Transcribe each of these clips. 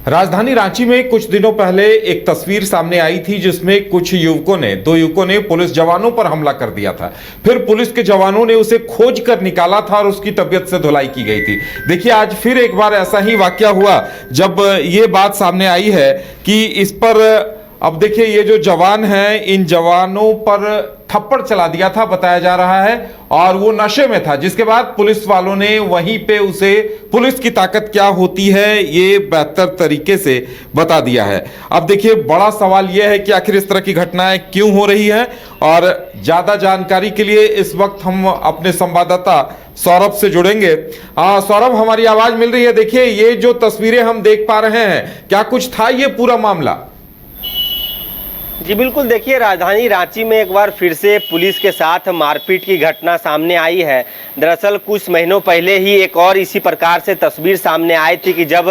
राजधानी रांची में कुछ दिनों पहले एक तस्वीर सामने आई थी जिसमें कुछ दो युवकों ने पुलिस जवानों पर हमला कर दिया था। फिर पुलिस के जवानों ने उसे खोज कर निकाला था और उसकी तबीयत से धुलाई की गई थी। देखिए, आज फिर एक बार ऐसा ही वाकया हुआ जब ये बात सामने आई है कि इस पर अब देखिए, ये जो जवान हैं, इन जवानों पर थप्पड़ चला दिया था बताया जा रहा है, और वो नशे में था, जिसके बाद पुलिस वालों ने वहीं पे उसे पुलिस की ताकत क्या होती है ये बेहतर तरीके से बता दिया है। अब देखिए, बड़ा सवाल यह है कि आखिर इस तरह की घटनाएं क्यों हो रही हैं, और ज्यादा जानकारी के लिए इस वक्त हम अपने संवाददाता सौरभ से जुड़ेंगे। सौरभ, हमारी आवाज मिल रही है? देखिए, ये जो तस्वीरें हम देख पा रहे हैं, क्या कुछ था ये पूरा मामला? जी बिल्कुल, देखिए, राजधानी रांची में एक बार फिर से पुलिस के साथ मारपीट की घटना सामने आई है। दरअसल कुछ महीनों पहले ही एक और इसी प्रकार से तस्वीर सामने आई थी कि जब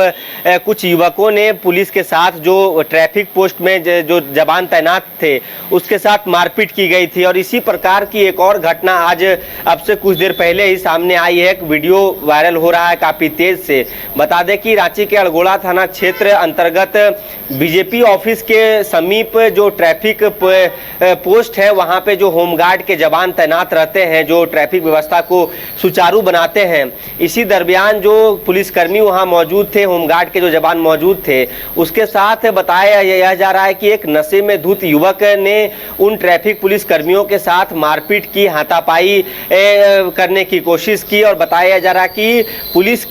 कुछ युवकों ने पुलिस के साथ जो ट्रैफिक पोस्ट में जो जवान तैनात थे उसके साथ मारपीट की गई थी। और इसी प्रकार की एक और घटना आज अब से कुछ देर पहले ही सामने आई है। एक वीडियो वायरल हो रहा है काफ़ी तेज़ से। बता दें कि रांची के अड़गोड़ा थाना क्षेत्र अंतर्गत बीजेपी ऑफिस के समीप जो ट्रैफिक पोस्ट है, वहां पे जो होमगार्ड के जवान तैनात रहते हैं, जो ट्रैफिक व्यवस्था को सुचारू बनाते हैं, इसी दरमियान जो पुलिसकर्मी वहां मौजूद थे, होमगार्ड के जो जवान मौजूद थे, उसके साथ बताया यह जा रहा है कि एक नशे में धुत युवक ने उन ट्रैफिक पुलिसकर्मियों के साथ मारपीट की, हाथापाई करने की कोशिश की, और बताया जा रहा है कि पुलिस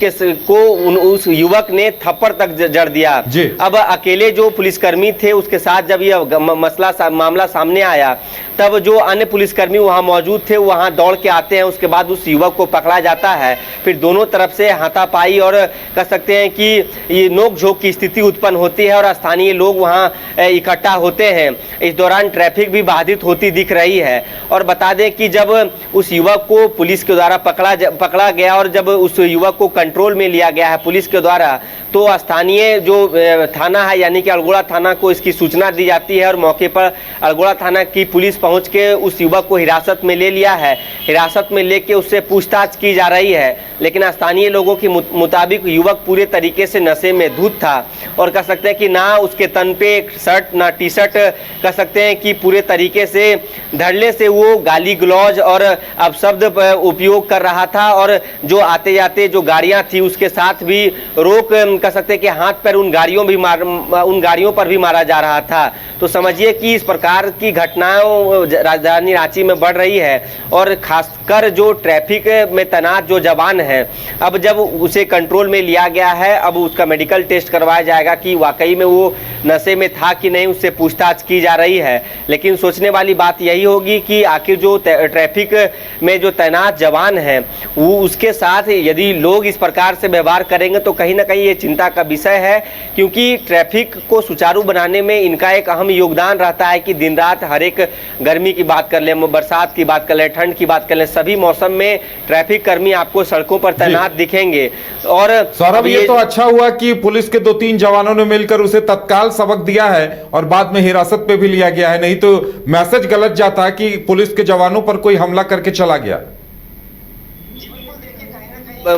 को उस युवक ने थप्पड़ तक जड़ दिया। अब अकेले जो पुलिसकर्मी थे उसके साथ जब यह मामला सामने आया, तब जो अन्य पुलिसकर्मी वहां मौजूद थे वहां दौड़ के आते हैं। उसके बाद उस युवक को पकड़ा जाता है। फिर दोनों तरफ से हाथापाई और कह सकते हैं कि ये नोकझोंक की स्थिति उत्पन्न होती है और स्थानीय लोग वहां इकट्ठा होते हैं। इस दौरान ट्रैफिक भी बाधित होती दिख रही है। और बता दें कि जब उस युवक को पुलिस के द्वारा पकड़ा गया और जब उस युवक को कंट्रोल में लिया गया है पुलिस के द्वारा, तो स्थानीय जो थाना है यानी कि अड़गोड़ा थाना को इसकी सूचना दी जाती है और मौके पर अड़गोड़ा थाना की पुलिस पहुंच के उस युवक को हिरासत में ले लिया है। हिरासत में लेके उससे पूछताछ की जा रही है। लेकिन स्थानीय लोगों के मुताबिक युवक पूरे तरीके से नशे में धुत था और कह सकते हैं कि ना उसके तन पे शर्ट ना टी शर्ट, कह सकते हैं कि पूरे तरीके से धड़ल्ले से वो गाली गलौज और अपशब्द उपयोग कर रहा था। और जो आते जाते जो गाड़ियां थी उसके साथ भी रोक, कह सकते हैं कि हाथ पैर उन गाड़ियों पर भी मारा जा रहा था। तो समझिए कि इस प्रकार की घटनाएं राजधानी रांची में बढ़ रही है। और खासकर जो ट्रैफिक में तैनात जो जवान है, अब जब उसे कंट्रोल में लिया गया है, अब उसका मेडिकल टेस्ट करवाया जाएगा कि वाकई में वो नशे में था कि नहीं, उससे पूछताछ की जा रही है। लेकिन सोचने वाली बात यही होगी कि आखिर जो ट्रैफिक में जो तैनात जवान हैं वो उसके साथ यदि लोग इस प्रकार से व्यवहार करेंगे तो कहीं ना कहीं ये चिंता का विषय है। क्योंकि ट्रैफिक को सुचारू बनाने में इनका एक अहम योगदान रहता है कि दिन रात हर एक, गर्मी की बात कर लें, बरसात की बात कर लें, ठंड की बात कर लें, सभी मौसम में ट्रैफिक कर्मी आपको सड़कों पर तैनात दिखेंगे। और सौरभ, ये तो अच्छा हुआ कि पुलिस के 2-3 जवानों ने मिलकर उसे तत्काल सबक दिया है और बाद में हिरासत पे भी लिया गया है, नहीं तो मैसेज गलत जाता कि पुलिस के जवानों पर कोई हमला करके चला गया।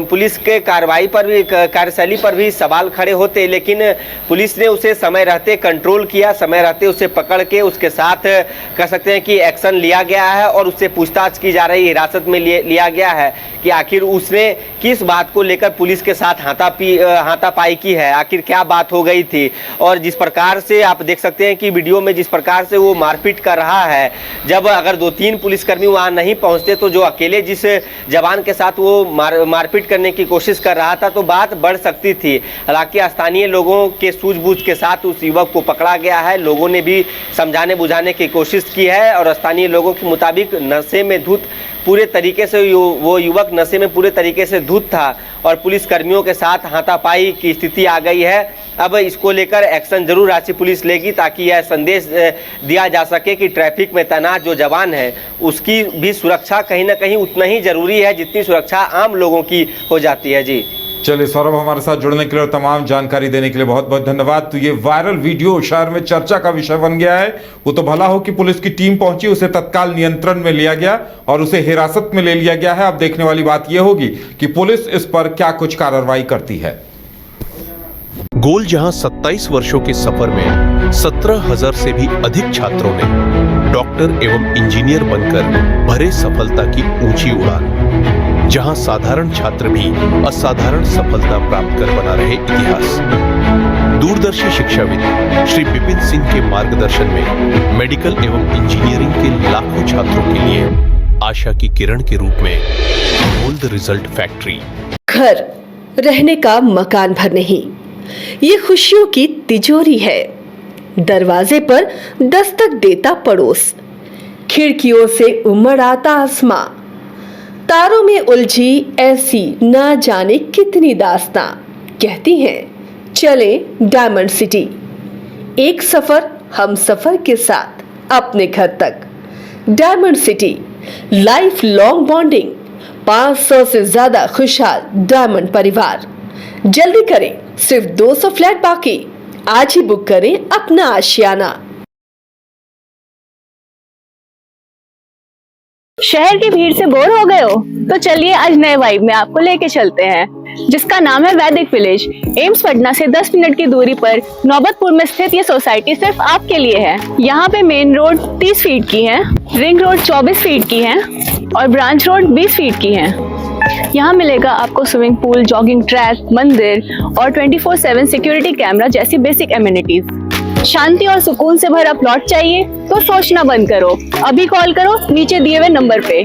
पुलिस के कार्रवाई पर भी, कार्यशैली पर भी सवाल खड़े होते, लेकिन पुलिस ने उसे समय रहते कंट्रोल किया, समय रहते उसे पकड़ के उसके साथ कह सकते हैं कि एक्शन लिया गया है और उससे पूछताछ की जा रही, हिरासत में लिया गया है कि आखिर उसने किस बात को लेकर पुलिस के साथ हाथापाई की है, आखिर क्या बात हो गई थी। और जिस प्रकार से आप देख सकते हैं कि वीडियो में जिस प्रकार से वो मारपीट कर रहा है, जब अगर 2-3 पुलिसकर्मी वहाँ नहीं पहुँचते तो जो अकेले जिस जवान के साथ वो मारपीट करने की कोशिश कर रहा था तो बात बढ़ सकती थी। हालांकि स्थानीय लोगों के सूझबूझ के साथ उस युवक को पकड़ा गया है। लोगों ने भी समझाने बुझाने की कोशिश की है और स्थानीय लोगों के मुताबिक नशे में धुत पूरे तरीके से वो युवक नशे में पूरे तरीके से धुत था और पुलिस कर्मियों के साथ हाथापाई की स्थिति आ गई है। अब इसको लेकर एक्शन जरूर रांची पुलिस लेगी ताकि यह संदेश दिया जा सके कि ट्रैफिक में तैनात जो जवान है उसकी भी सुरक्षा कहीं ना कहीं उतना ही जरूरी है जितनी सुरक्षा आम लोगों की हो जाती है। जी चलिए सौरभ, हमारे साथ जुड़ने के लिए और तमाम जानकारी देने के लिए बहुत बहुत धन्यवाद। तो ये वायरल वीडियो शहर में चर्चा का विषय बन गया है। वो तो भला हो कि पुलिस की टीम पहुंची, उसे तत्काल नियंत्रण में लिया गया और उसे हिरासत में ले लिया गया है। अब देखने वाली बात यह होगी कि पुलिस इस पर क्या कुछ कार्रवाई करती है। गोल जहां 27 वर्षों के सफर में 17,000 से भी अधिक छात्रों ने डॉक्टर एवं इंजीनियर बनकर भरे सफलता की ऊंची उड़ान, जहां साधारण छात्र भी असाधारण सफलता प्राप्त कर बना रहे इतिहास। दूरदर्शी शिक्षाविद श्री विपिन सिंह के मार्गदर्शन में मेडिकल एवं इंजीनियरिंग के लाखों छात्रों के लिए आशा की किरण के रूप में गोल्ड रिजल्ट फैक्ट्री। घर रहने का मकान भर नहीं, ये खुशियों की तिजोरी है। दरवाजे पर दस्तक देता पड़ोस, खिड़कियों से उमड़ आता आसमां, तारों में उलझी ऐसी ना जाने कितनी दास्तां। कहती हैं चले डायमंड सिटी, एक सफर हम सफर के साथ अपने घर तक। Diamond city, life long bonding, 500 से ज्यादा खुशहाल डायमंड परिवार। जल्दी करें, सिर्फ 200 फ्लैट बाकी। आज ही बुक करें अपना आशियाना। शहर की भीड़ से बोर हो गए हो? तो चलिए आज नए वाइब में आपको लेके चलते हैं, जिसका नाम है वैदिक विलेज। एम्स पटना से 10 मिनट की दूरी पर नौबतपुर में स्थित ये सोसाइटी सिर्फ आपके लिए है। यहाँ पे मेन रोड 30 फीट की है, रिंग रोड 24 फीट की है और ब्रांच रोड 20 फीट की है। यहाँ मिलेगा आपको स्विमिंग पूल, जॉगिंग ट्रैक, मंदिर और 24/7 सिक्योरिटी कैमरा जैसी बेसिक एमिनिटीज। शांति और सुकून से भरा प्लॉट चाहिए तो सोचना बंद करो, अभी कॉल करो नीचे दिए हुए नंबर पे।